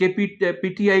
PTI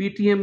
PTM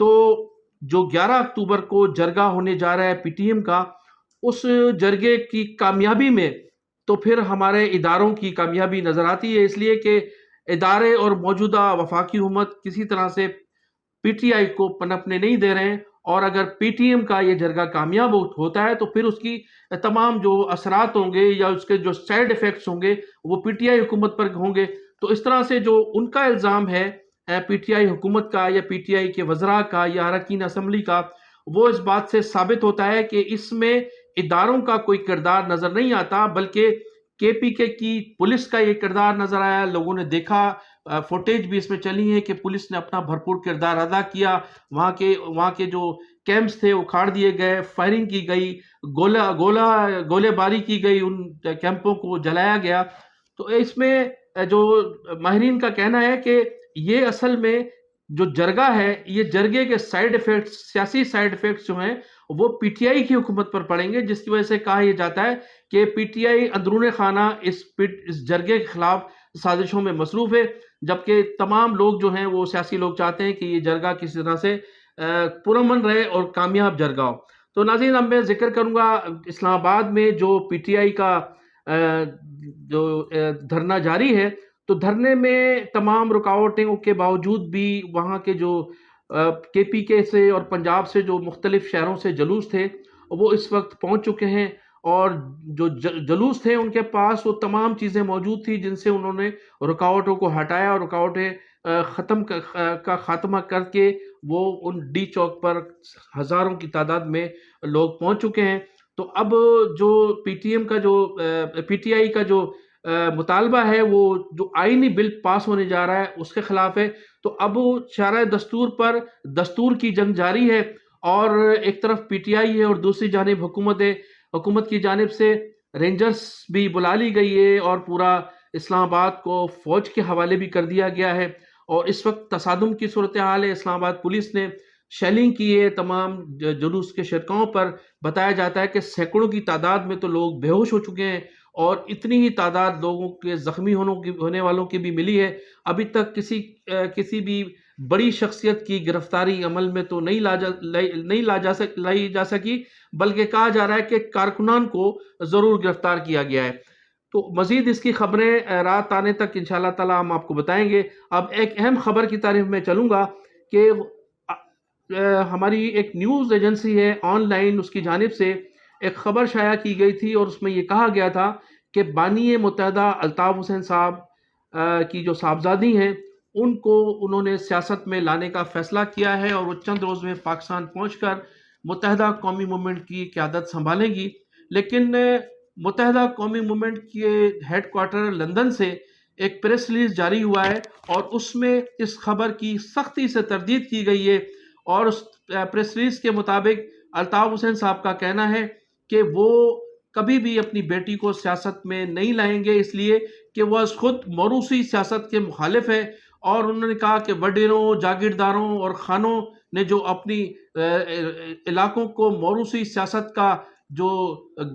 تو جو 11 اکتوبر کو جرگہ ہونے جا رہا ہے پی ٹی ایم کا، اس جرگے کی کامیابی میں تو پھر ہمارے اداروں کی کامیابی نظر آتی ہے، اس لیے کہ ادارے اور موجودہ وفاقی حکومت کسی طرح سے پی ٹی آئی کو پنپنے نہیں دے رہے ہیں، اور اگر پی ٹی ایم کا یہ جرگہ کامیاب ہوتا ہے تو پھر اس کی تمام جو اثرات ہوں گے یا اس کے جو سائیڈ ایفیکٹس ہوں گے وہ پی ٹی آئی حکومت پر ہوں گے۔ تو اس طرح سے جو ان کا الزام ہے پی ٹی آئی حکومت کا یا پی ٹی آئی کے وزراء کا یا اراکین اسمبلی کا، وہ اس بات سے ثابت ہوتا ہے کہ اس میں اداروں کا کوئی کردار نظر نہیں آتا، بلکہ کے پی کے کی پولیس کا یہ کردار نظر آیا۔ لوگوں نے دیکھا، فوٹیج بھی اس میں چلی ہے کہ پولیس نے اپنا بھرپور کردار ادا کیا، وہاں کے جو کیمپس تھے اکھاڑ دیے گئے، فائرنگ کی گئی، گولے باری کی گئی، ان کیمپوں کو جلایا گیا۔ تو اس میں جو ماہرین کا کہنا ہے کہ یہ اصل میں جو جرگہ ہے، یہ جرگے کے سائیڈ ایفیکٹس، سیاسی سائیڈ ایفیکٹس جو ہیں وہ پی ٹی آئی کی حکومت پر پڑیں گے، جس کی وجہ سے کہا یہ جاتا ہے کہ پی ٹی آئی اندرون خانہ اس جرگے کے خلاف سازشوں میں مصروف ہے، جبکہ تمام لوگ جو ہیں وہ سیاسی لوگ چاہتے ہیں کہ یہ جرگہ کسی طرح سے پرامن رہے اور کامیاب جرگہ ہو۔ تو ناظرین، اب میں ذکر کروں گا اسلام آباد میں جو پی ٹی آئی کا جو دھرنا جاری ہے، تو دھرنے میں تمام رکاوٹوں کے باوجود بھی وہاں کے جو کے پی کے سے اور پنجاب سے جو مختلف شہروں سے جلوس تھے وہ اس وقت پہنچ چکے ہیں، اور جو جلوس تھے ان کے پاس وہ تمام چیزیں موجود تھی جن سے انہوں نے رکاوٹوں کو ہٹایا، اور رکاوٹیں کا خاتمہ کر کے وہ ان ڈی چوک پر ہزاروں کی تعداد میں لوگ پہنچ چکے ہیں۔ تو اب جو پی ٹی آئی کا جو مطالبہ ہے، وہ جو آئینی بل پاس ہونے جا رہا ہے اس کے خلاف ہے۔ تو اب شارع دستور پر دستور کی جنگ جاری ہے، اور ایک طرف پی ٹی آئی ہے اور دوسری جانب حکومت کی جانب سے رینجرز بھی بلا لی گئی ہے، اور پورا اسلام آباد کو فوج کے حوالے بھی کر دیا گیا ہے، اور اس وقت تصادم کی صورتحال ہے۔ اسلام آباد پولیس نے شیلنگ کی ہے تمام جلوس کے شرکاؤں پر۔ بتایا جاتا ہے کہ سینکڑوں کی تعداد میں تو لوگ بے ہوش ہو چکے ہیں، اور اتنی ہی تعداد لوگوں کے زخمی ہونے والوں کی بھی ملی ہے۔ ابھی تک کسی بھی بڑی شخصیت کی گرفتاری عمل میں تو نہیں لائی جا سکی، بلکہ کہا جا رہا ہے کہ کارکنان کو ضرور گرفتار کیا گیا ہے۔ تو مزید اس کی خبریں رات آنے تک انشاءاللہ تعالی ہم آپ کو بتائیں گے۔ اب ایک اہم خبر کی طرف میں چلوں گا کہ ہماری ایک نیوز ایجنسی ہے آن لائن، اس کی جانب سے ایک خبر شائع کی گئی تھی، اور اس میں یہ کہا گیا تھا کہ بانی متحدہ الطاف حسین صاحب کی جو صاحبزادی ہیں ان کو انہوں نے سیاست میں لانے کا فیصلہ کیا ہے، اور وہ چند روز میں پاکستان پہنچ کر متحدہ قومی موومنٹ کی قیادت سنبھالیں گی۔ لیکن متحدہ قومی موومنٹ کے ہیڈ کوارٹر لندن سے ایک پریس ریلیز جاری ہوا ہے، اور اس میں اس خبر کی سختی سے تردید کی گئی ہے، اور اس پریس ریلیز کے مطابق الطاف حسین صاحب کا کہنا ہے کہ وہ کبھی بھی اپنی بیٹی کو سیاست میں نہیں لائیں گے، اس لیے کہ وہ خود موروثی سیاست کے مخالف ہے، اور انہوں نے کہا کہ وڈیروں، جاگیرداروں اور خانوں نے جو اپنی علاقوں کو موروثی سیاست کا جو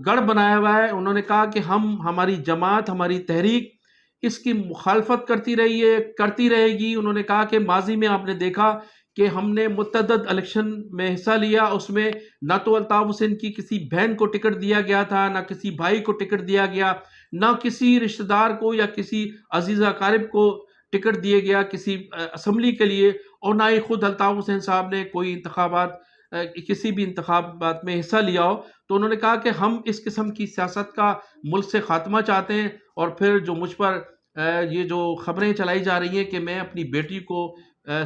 گڑھ بنایا ہوا ہے، انہوں نے کہا کہ ہماری جماعت، ہماری تحریک اس کی مخالفت کرتی رہے گی۔ انہوں نے کہا کہ ماضی میں آپ نے دیکھا کہ ہم نے متعدد الیکشن میں حصہ لیا، اس میں نہ تو الطاف حسین کی کسی بہن کو ٹکٹ دیا گیا تھا، نہ کسی بھائی کو ٹکٹ دیا گیا، نہ کسی رشتہ دار کو یا کسی عزیز اقارب کو ٹکٹ دیا گیا کسی اسمبلی کے لیے، اور نہ ہی خود الطاف حسین صاحب نے کسی بھی انتخابات میں حصہ لیا ہو۔ تو انہوں نے کہا کہ ہم اس قسم کی سیاست کا ملک سے خاتمہ چاہتے ہیں، اور پھر جو مجھ پر یہ جو خبریں چلائی جا رہی ہیں کہ میں اپنی بیٹی کو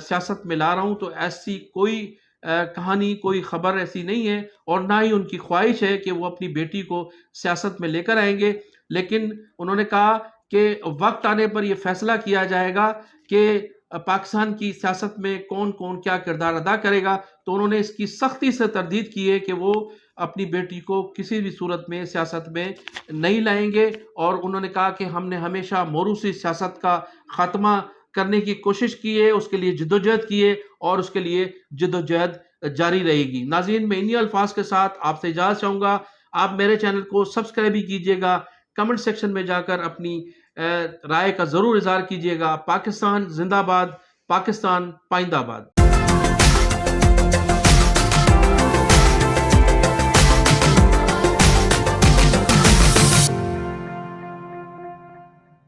سیاست میں لا رہا ہوں، تو ایسی کوئی کہانی، کوئی خبر ایسی نہیں ہے، اور نہ ہی ان کی خواہش ہے کہ وہ اپنی بیٹی کو سیاست میں لے کر آئیں گے۔ لیکن انہوں نے کہا کہ وقت آنے پر یہ فیصلہ کیا جائے گا کہ پاکستان کی سیاست میں کون کون کیا کردار ادا کرے گا۔ تو انہوں نے اس کی سختی سے تردید کی ہے کہ وہ اپنی بیٹی کو کسی بھی صورت میں سیاست میں نہیں لائیں گے، اور انہوں نے کہا کہ ہم نے ہمیشہ موروثی سیاست کا خاتمہ کرنے کی کوشش کی ہے، اس کے لیے جدوجہد کی ہے، اور اس کے لیے جدوجہد جاری رہے گی۔ ناظرین، میں انہی الفاظ کے ساتھ آپ سے اجازت چاہوں گا۔ آپ میرے چینل کو سبسکرائب بھی کیجئے گا، کمنٹ سیکشن میں جا کر اپنی رائے کا ضرور اظہار کیجئے گا۔ پاکستان زندہ باد، پاکستان پائندہ باد۔